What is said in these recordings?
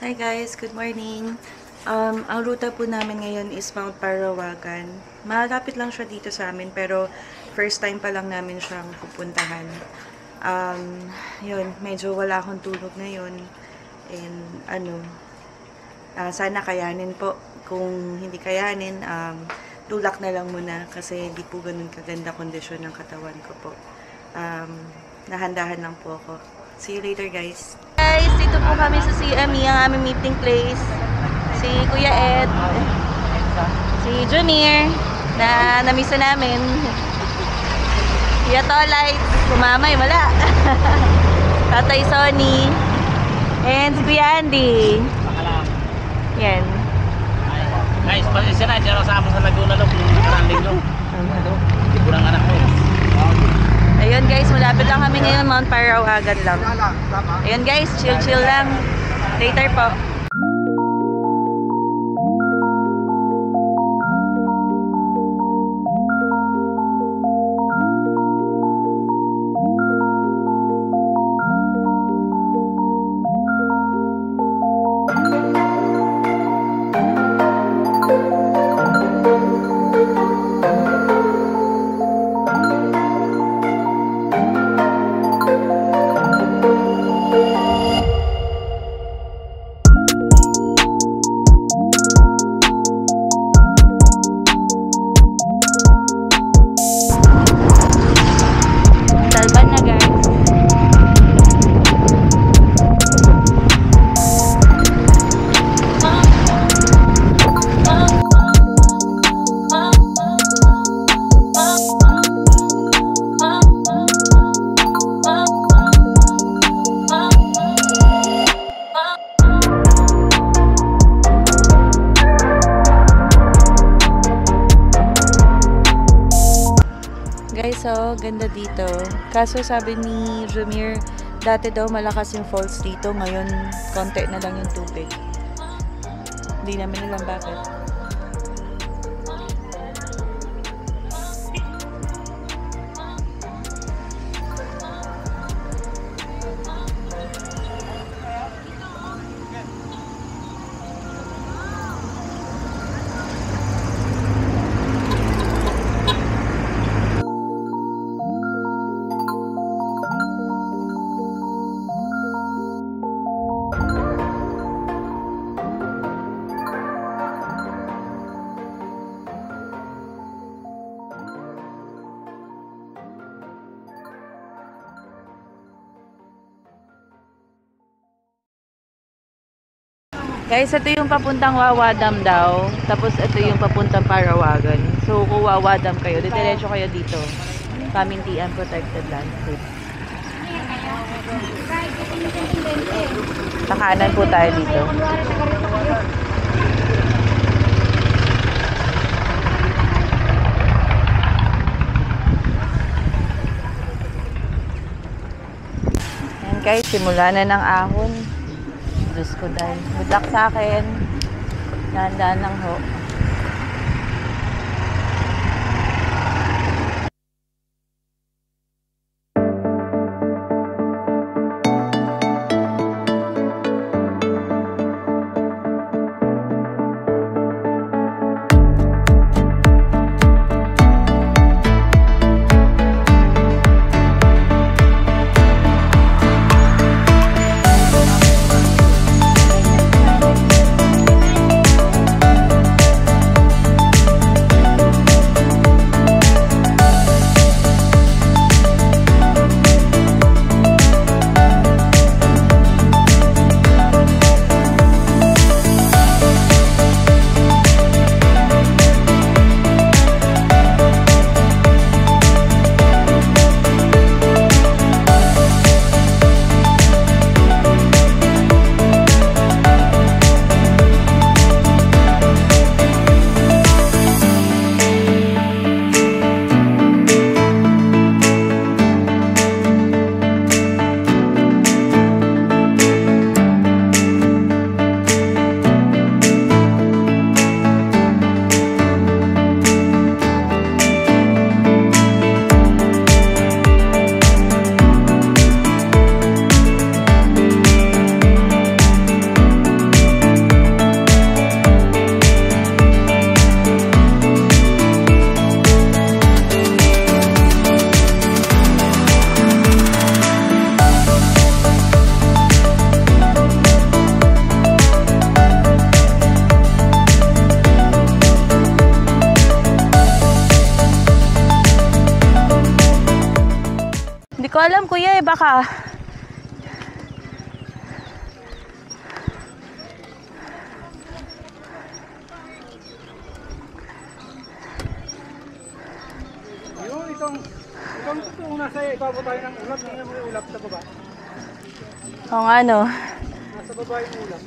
Hi guys, good morning. Ang ruta po namin ngayon is Mount Parawagan. Malapit lang siya dito sa amin pero first time pa lang namin siyang pupuntahan. Yun, medyo wala akong tulog ngayon. And sana kayanin po. Kung hindi kayanin, tulak na lang muna kasi hindi po ganun kaganda kondisyon ng katawan ko po. Nahandahan lang po ako. See you later guys. Guys, dito po kami sa CME, ang aming meeting place. Si Kuya Ed, si Junior, na namiss na namin. Kuya Tolay, kumamay, wala. Tatay Sonny, and si Kuya Andy. Yan. Guys, pasensya na, dyan ako sa Laguna lang, karanding lang. Iburang anak ko. Ayun guys, malapit lang kami ngayon, Mount Parawagan lang. Ayun guys, chill lang. Later po. So, ganda dito. Kaso sabi ni Junior, dati daw malakas yung falls dito. Ngayon, konti na lang yung tubig. Hindi namin alam bakit. Guys, ito yung papuntang Wawa Dam daw. Tapos ito yung papuntang Parawagan. So, kung Wawa Dam kayo, diretso kayo dito. Pamintian Protected Landscape. Sa kanan po tayo dito. Ayan guys, simula na ng ahon. Diyos ko dahil. Good luck sa akin. Dahan-dahan lang ho. ko alam kuya eh, baka. Yung itong totoong nasa ibabaw tayo ng ulap, tingnan mo yung ulap sa baba. Oo nga no. Nasa baba yung ulap.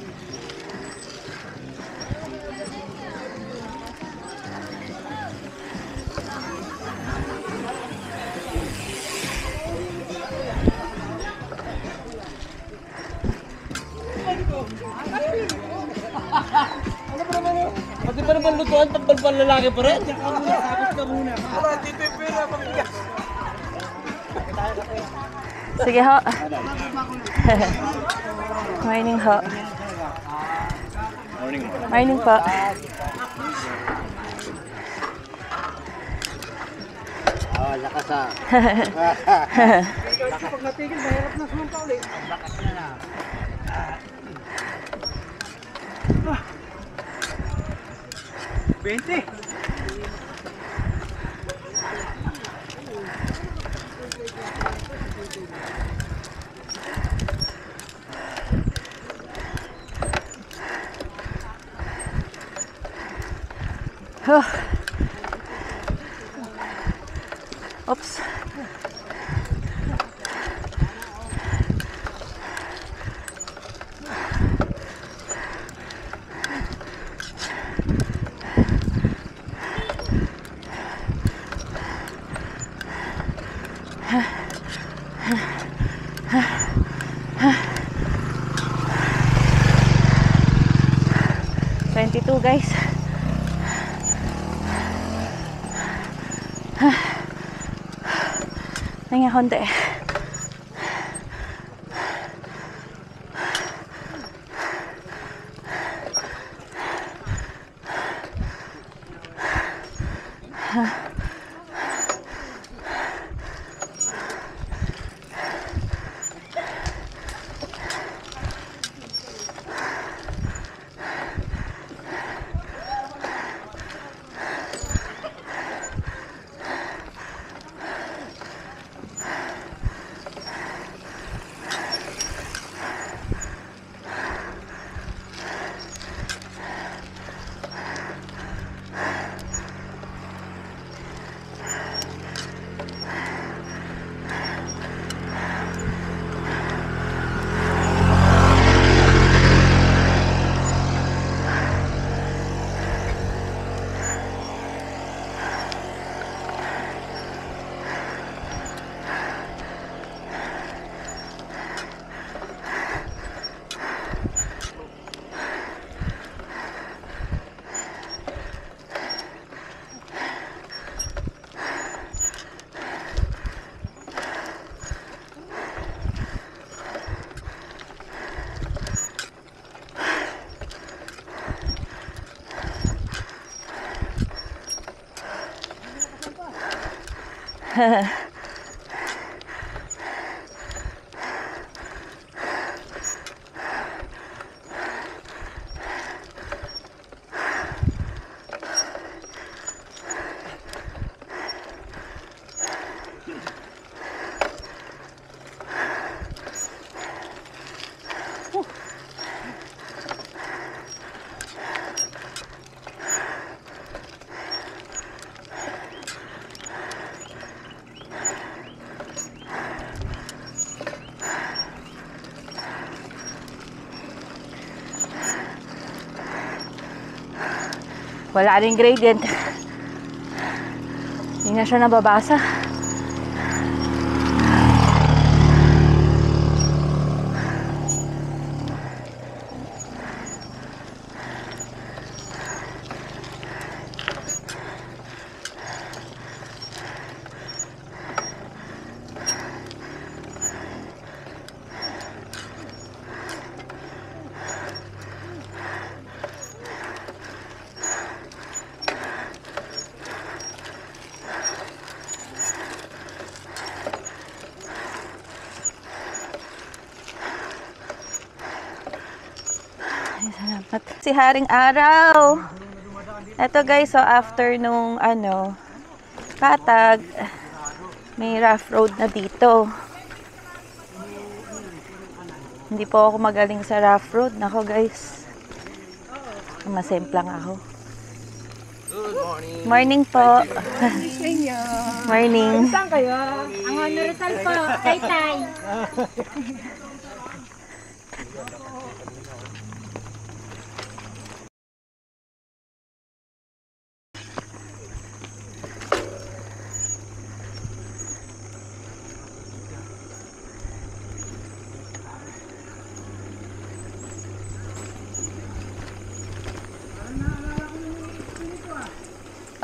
Pati pa naman lutuan, pagbalbal lalaki pa rin. Sabot ka muna. Para dito yung pera, pamilya. Sige ho. Morning ho. Morning po. Oh, lakas ah. Kasi pag natigil, mahirap na sumampa ulit. Lakas niya na. 20. Huh. Oops. $22 guys. Nangya konti. Wala ring gradient. Hindi na siya nababasa. Salamat. Si Haring Araw. Ito guys, so after nung katag, may rough road na dito. Hindi po ako magaling sa rough road. Nako guys. Masemplang ako. Good morning. Morning po. Morning. Saan kayo? Ang Honorisal po, Taytay.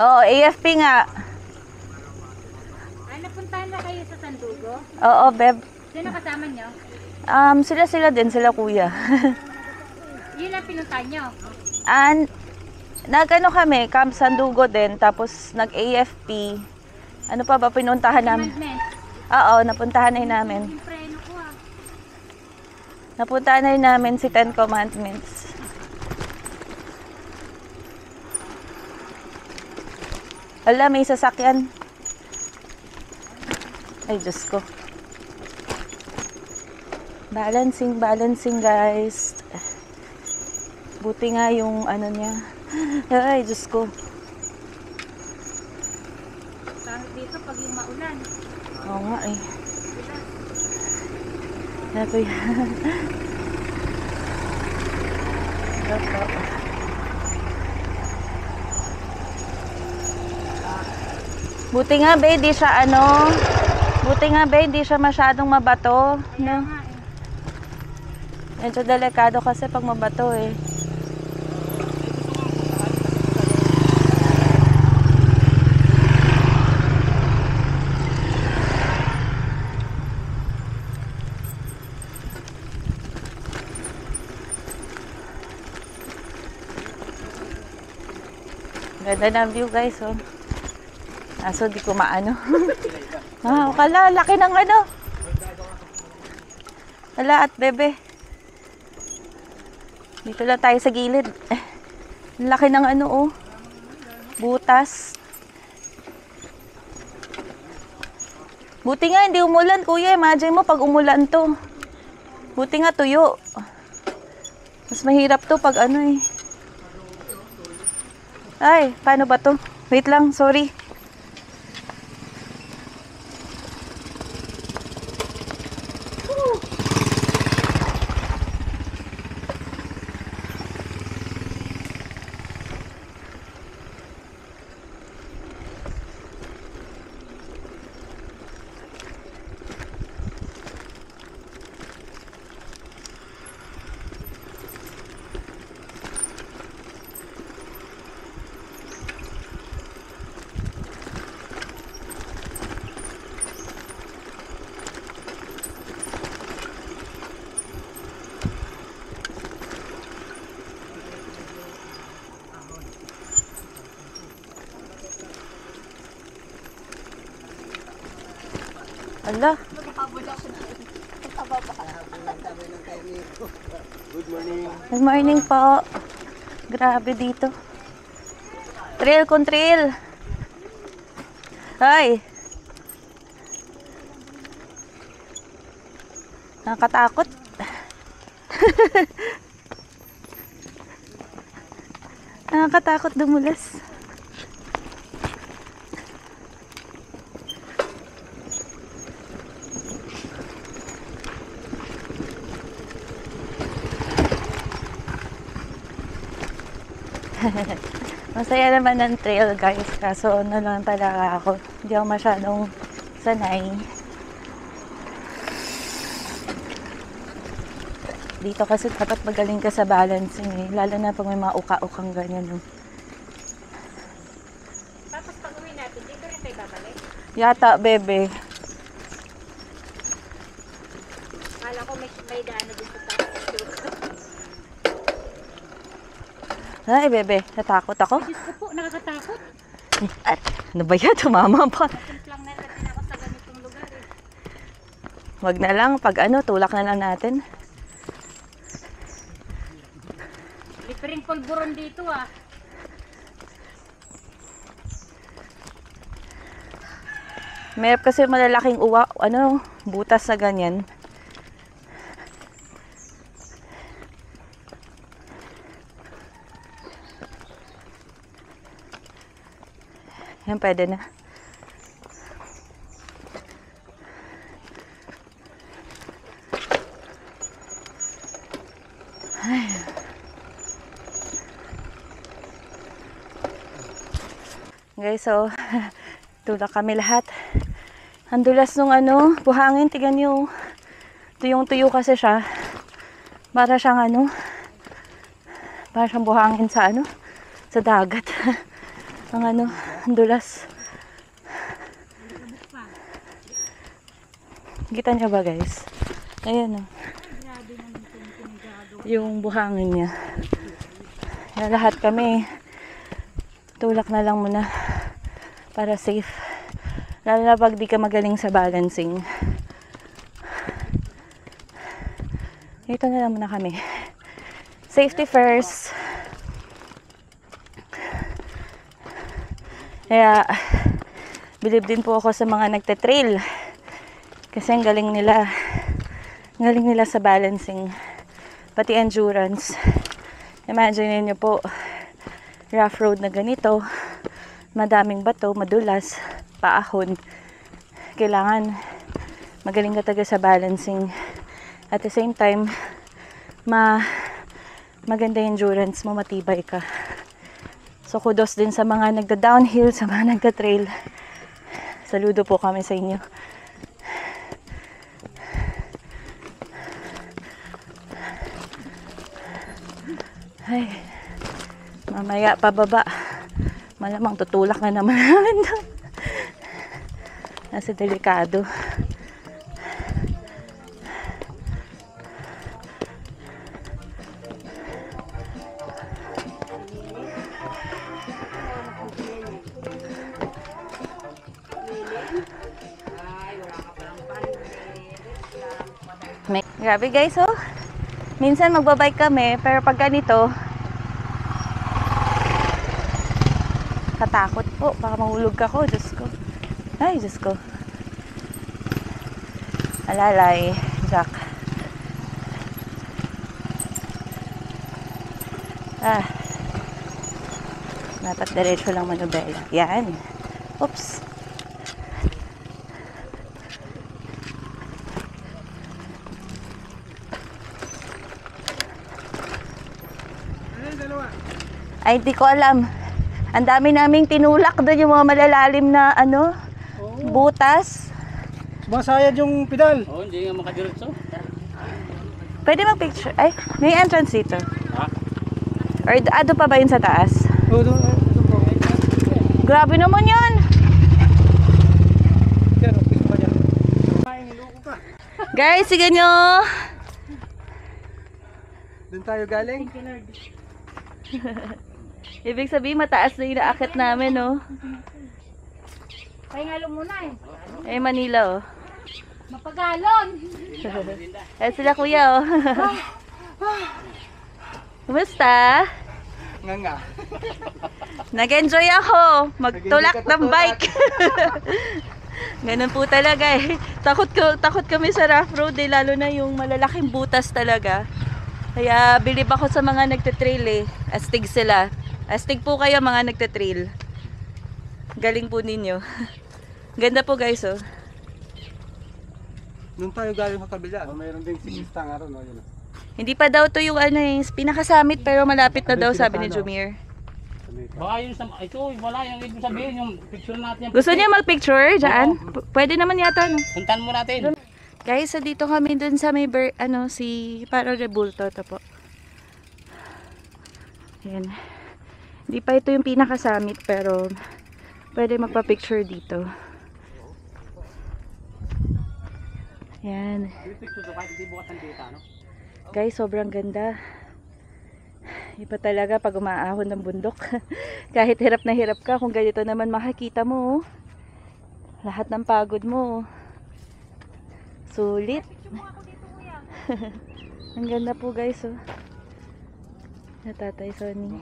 Oo, AFP nga. Ay, napuntahan na kayo sa Sandugo? Oo, Beb. Sino kasama nyo? Sila din, sila kuya. Yun ang pinuntahan nyo. Nag-ano kami, Camp Sandugo din, tapos nag-AFP. Ano pa ba pinuntahan namin? Commandment. Oo, napuntahan na yun namin. Yung preno ko ah. Napuntahan na yun namin si Ten Commandments. Ala, may sasakyan. Ay, Diyos ko. Balancing, guys. Buti nga yung ano niya. Ay, Diyos ko. Kahit dito pag yung maulan. Oo nga eh. Ito yan. Ito. Buti nga ba, di siya buti nga ba, di siya masyadong mabato, no? Medyo delikado kasi pag mabato eh. Ganda ng view guys, oh. Aso di ko maano. Kala, laki ng ano. Wala at bebe. Dito lang tayo sa gilid. Laki ng ano oh. Butas. Buti nga hindi umulan kuya. Imagine mo pag umulan to. Buti nga tuyo. Mas mahirap to pag ano eh. Ay, paano ba to? Wait lang, sorry. Ala. Good morning po. Grabe dito. Trail kung trail. Ay. Nakakatakot. Nakakatakot dumulas. Masaya naman ng trail guys, kaso ano lang talaga ako, hindi ako masyadong sanay. Dito kasi dapat magaling ka sa balancing eh, lalo na pag may mga uka-ukang ganyan. No? Tapos pag uwi natin, dito rin tayo babalik. Yata, bebe. Kala ko may daan na dito sa Ay, bebe, natakot ako. Diyos ko po, nakakatakot. Ano ba yan? Tumama pa. Simplang na natin ako sa ganitong lugar eh. Wag na lang, pag ano, tulak na lang natin. Lipring pulburon dito ah. Mayroon kasi malalaking butas na ganyan. Yan, pwede na. Guys, so, tulak kami lahat. Ang dulas nung buhangin, tigan nyo. Tuyong-tuyo kasi siya. Para siyang para siyang buhangin sa sa dagat. Ang dulas. Kita niyo ba, guys? Ayan, yung buhangin niya. Kaya lahat kami tulak na lang muna para safe. Lalo na pag di ka magaling sa balancing. Dito na lang muna kami. Safety first. Kaya bilib din po ako sa mga nagte-trail. Kasi ang galing nila. Ang galing nila sa balancing. Pati endurance. Imagine niyo po, rough road na ganito, madaming bato, madulas, paahon. Kailangan magaling ka talaga sa balancing. At the same time, maganda yung endurance mo, matibay ka. So kudos din sa mga nagda-downhill, sa mga nagda-trail. Saludo po kami sa inyo. Ay, mamaya pababa. Malamang tutulak na naman namin doon. Nasa delikado. Grabe guys, oh. Minsan magbabike kami, pero pag ganito, katakot po. Baka mahulog ako. Diyos ko. Ay, Diyos ko. Alalay, Jack. Dapat diretso lang manubela. Yan. Oops. Ay, di ko alam. Ang dami naming tinulak doon, yung mga malalalim na butas. Masayad yung pedal. Oo, hindi nga makadiretso. Pwede mag-picture. Ay, may entrance dito. Ha? Or ado pa ba yun sa taas? Oo, doon po. Grabe naman yan. Yan, piso pa dyan. Ay, niloko ka. Guys, sige nyo. Doon tayo galing. Ibig sabihin, mataas na yung naakit namin, no? Pahingalo muna eh. Manila, oh. Mapagalon. Sila kuya, oh. Kumusta? Nga. Nag-enjoy ako. Magtulak ng bike. Ganun po talaga eh. Takot kami sa rough road eh. Lalo na yung malalaking butas talaga. Kaya bilib ako sa mga nagte-trail eh. Astig sila. Astig po kayo mga nagte-trail. Galing po ninyo. Ganda po guys, oh. Doon tayo galing sa kabila. Mayroon din sikista nga ron. Yun. Hindi pa daw to yung pinakasamit pero malapit na daw, sabi ni Jumir. Baka yun ito, wala yung ibig sabihin, yung picture natin. Gusto niya mag-picture dyan? Pwede naman yata, no? Puntan mo natin. Guys, so dito kami dun sa may si Paro Rebulto. Ito po. Ayan. Hindi pa ito yung pinakasamit pero pwede magpa-picture dito. Ayan. Guys, sobrang ganda. Iba talaga pag umaahon ng bundok. Kahit hirap na hirap ka, kung ganito naman makikita mo, lahat ng pagod mo. Sulit. Ang ganda po guys, oh. Na Tatay Sonny.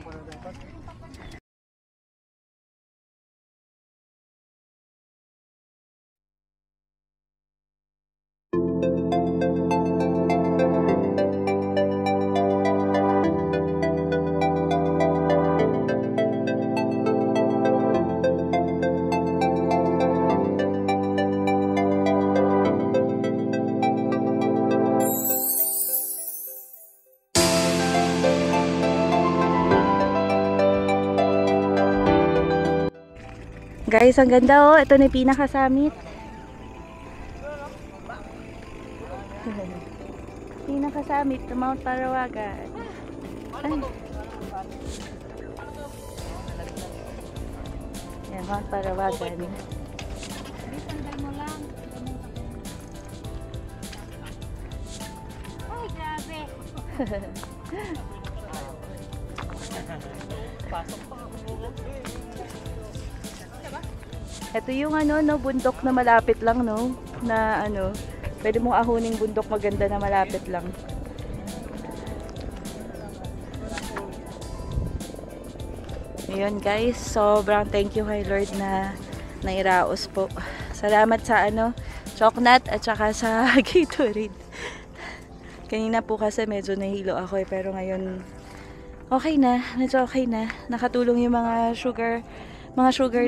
Guys, ang ganda oh. Ito na yung pinaka-summit. Pinaka-summit ng Mount Parawagan. Ay. Yan, Mount Parawagan. Sandal mo lang. Ay, grabe. Ito yung ano, no, bundok na malapit lang, no? Na ano, pwede mong ahuning bundok maganda na malapit lang. Ayun guys, sobrang thank you kay Lord na nairaos po. Salamat sa ano, Chocnut at saka sa Gatorade. Kanina po kasi medyo nahilo ako pero ngayon okay na, medyo okay na. Nakatulong yung mga sugar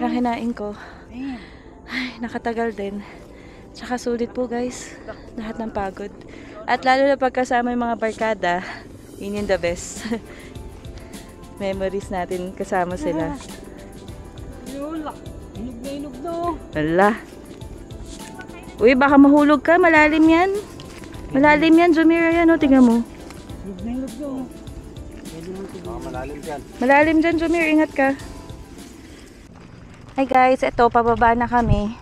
na kinain ko. Ay, nakatagal din. Tsaka sulit po guys, lahat ng pagod. At lalo na pagkasama yung mga barkada, yun yung the best. Memories natin kasama sila. Yun, inog na inog na. Wala. Uy, baka mahulog ka, malalim yan. Malalim yan, Jomira yan, o, tingnan mo. Inog na inog na. Pwede mo ito. Malalim dyan. Malalim dyan, Jomir, ingat ka. Hi guys, ito, pababa na kami.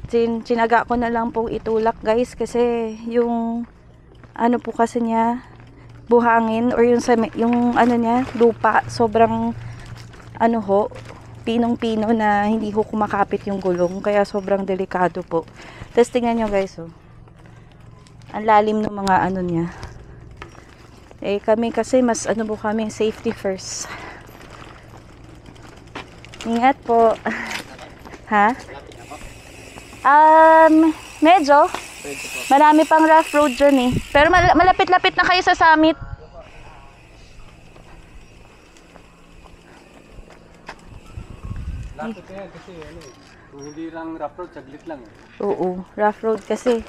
Tsinaga ko na lang pong itulak guys kasi yung ano po kasi niya buhangin or yung ano niya lupa sobrang ano ho pinong-pino na hindi ho kumakapit yung gulong kaya sobrang delikado po. Tapos tingnan nyo guys oh. Ang lalim ng mga ano niya. Eh kami kasi mas ano po kami safety first. Ingat po. Ha? Medyo. Marami pang rough road dyan eh. Pero malapit-lapit na kayo sa summit. Lapit na yan kasi ano eh. Kung hindi lang rough road, saglit lang eh. Oo, rough road kasi.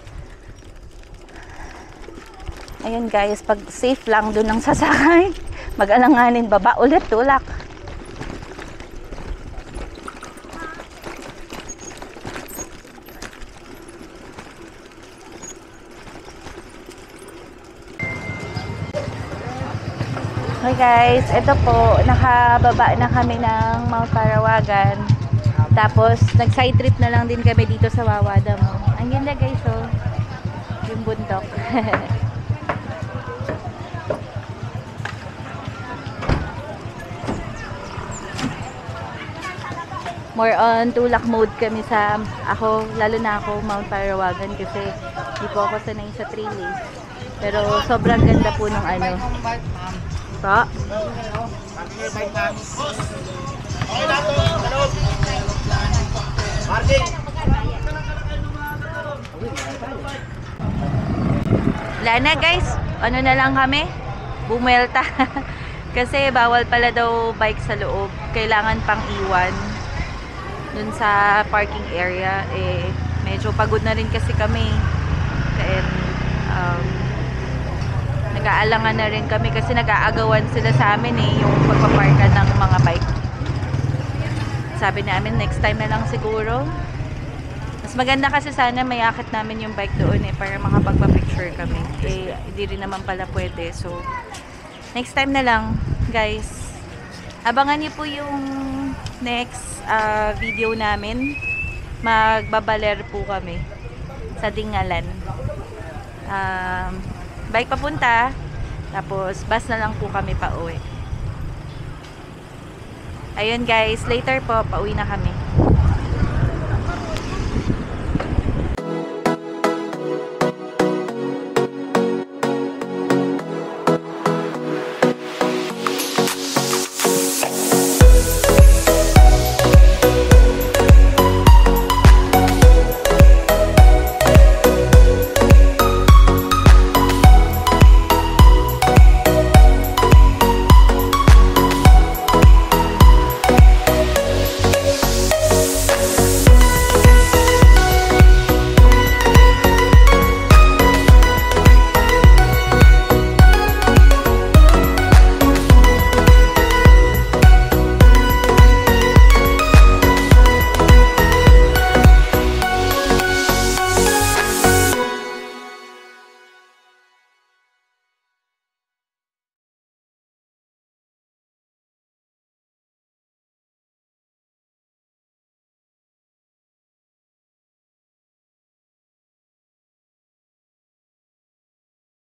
Ayun guys, pag safe lang doon ang sasakay. Mag-alanganin, baba ulit, tulak. Okay guys, ito po, nakababa na kami ng Mount Parawagan. Tapos, nag-side trip na lang din kami dito sa Wawada mo. Ang ganda guys, oh. Yung bundok. More on tulak mode kami sa, lalo na ako, Mount Parawagan kasi di po ako sanay sa trail eh. Pero sobrang ganda po nung ano. Pa? Wala na guys, ano na lang kami? Bumelta. Kasi bawal pala daw bike sa loob. Kailangan pang iwan dun sa parking area. Eh, medyo pagod na rin kasi kami. And, nag-aalangan na rin kami kasi nag-aagawan sila sa amin eh, yung pagpaparkan ng mga bike. Sabi namin, next time na lang siguro. Mas maganda kasi sana may akit namin yung bike doon eh, para makapagpa-picture kami. Eh, hindi rin naman pala pwede. So, next time na lang, guys. Abangan niyo po yung next video namin. Magbabaler po kami sa Dingalan. Bike papunta, tapos bus na lang po kami pa uwi. Ayun guys, later po, pauwi na kami.